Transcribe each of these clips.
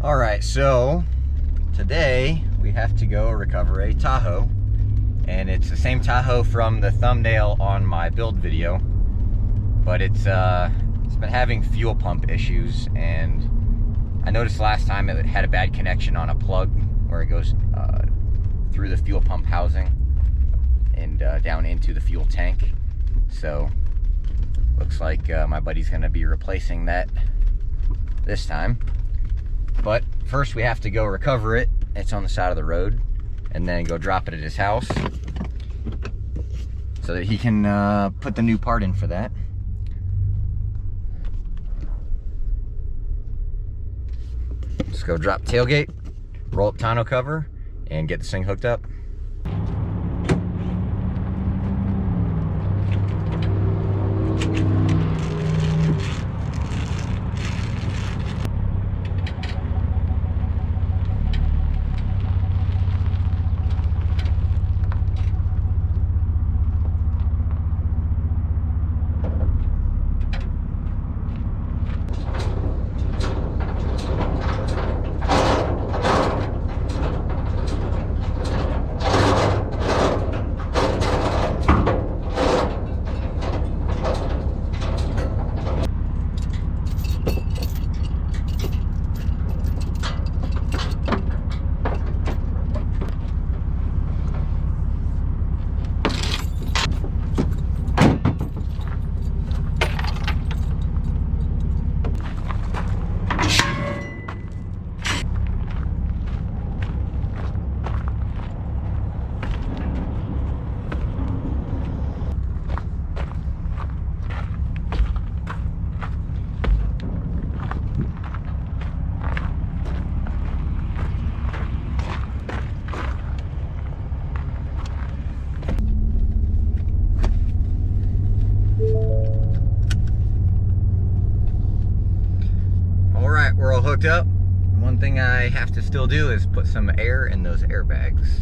Alright, so today we have to go recover a Tahoe, and it's the same Tahoe from the thumbnail on my build video, but it's been having fuel pump issues, and I noticed last time it had a bad connection on a plug where it goes through the fuel pump housing and down into the fuel tank. So looks like my buddy's gonna be replacing that this time. But first we have to go recover it. It's on the side of the road, and then go drop it at his house so that he can put the new part in for that. Let's go drop tailgate, roll up tonneau cover, and get this thing hooked up. Alright, we're all hooked up. One thing I have to still do is put some air in those airbags.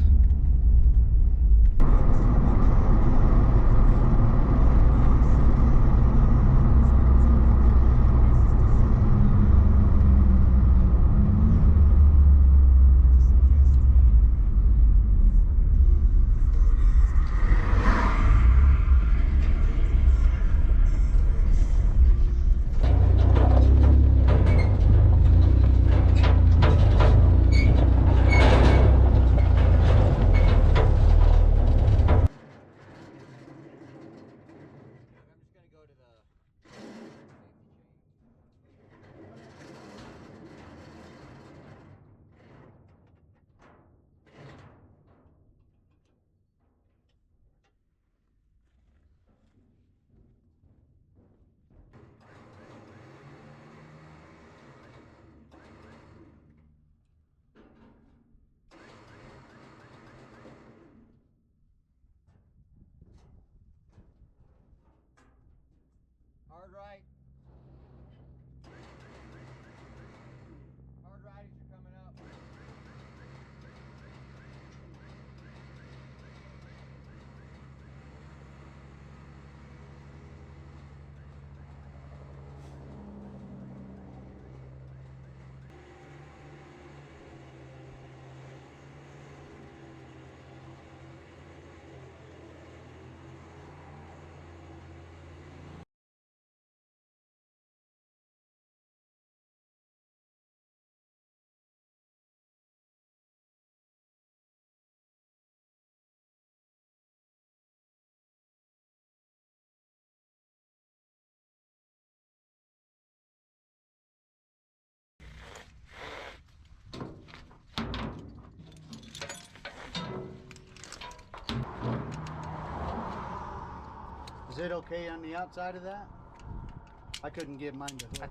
Hard right. Hard righties are coming up. Is it okay on the outside of that? I couldn't get mine to hook.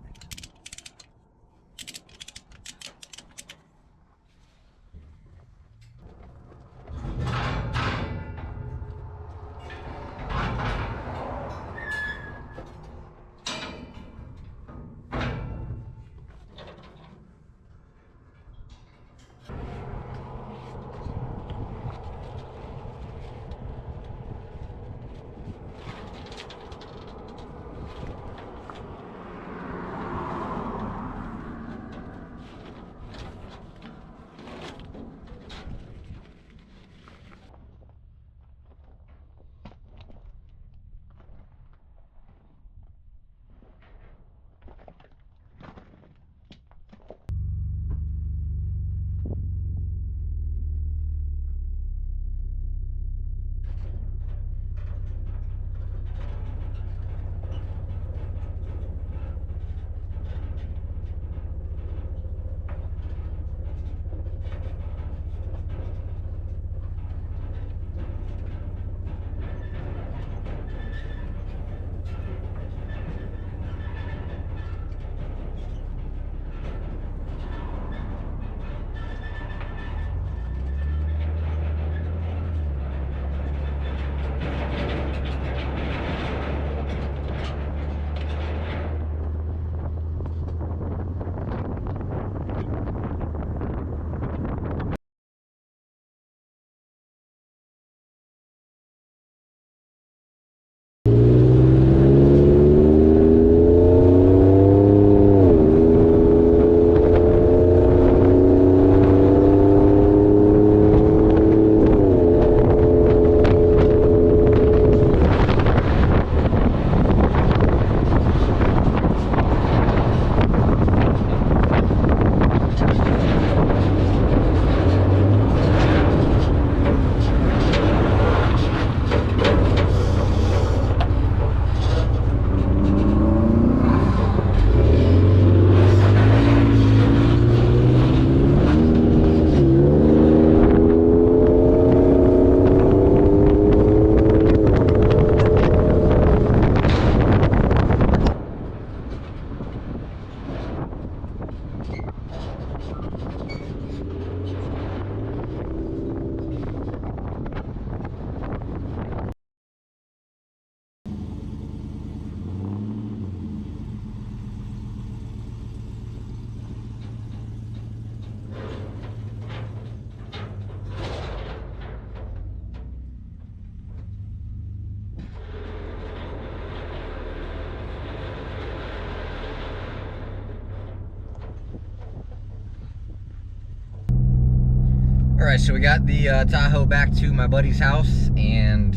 Alright, so we got the Tahoe back to my buddy's house, and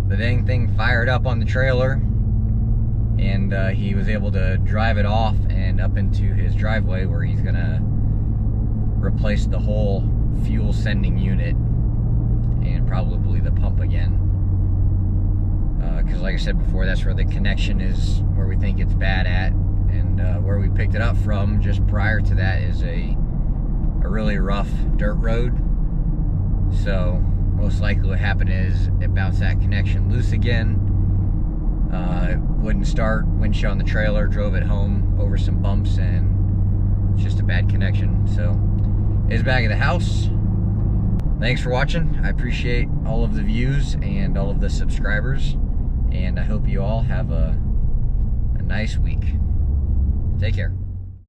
the dang thing fired up on the trailer, and he was able to drive it off and up into his driveway where he's gonna replace the whole fuel sending unit and probably the pump again. Because like I said before, that's where the connection is, where we think it's bad at, and where we picked it up from just prior to that is a really rough dirt road. So most likely what happened is it bounced that connection loose again. It wouldn't start, windshield on the trailer, drove it home over some bumps, and it's just a bad connection. So it's back at the house. Thanks for watching. I appreciate all of the views and all of the subscribers, and I hope you all have a nice week. Take care.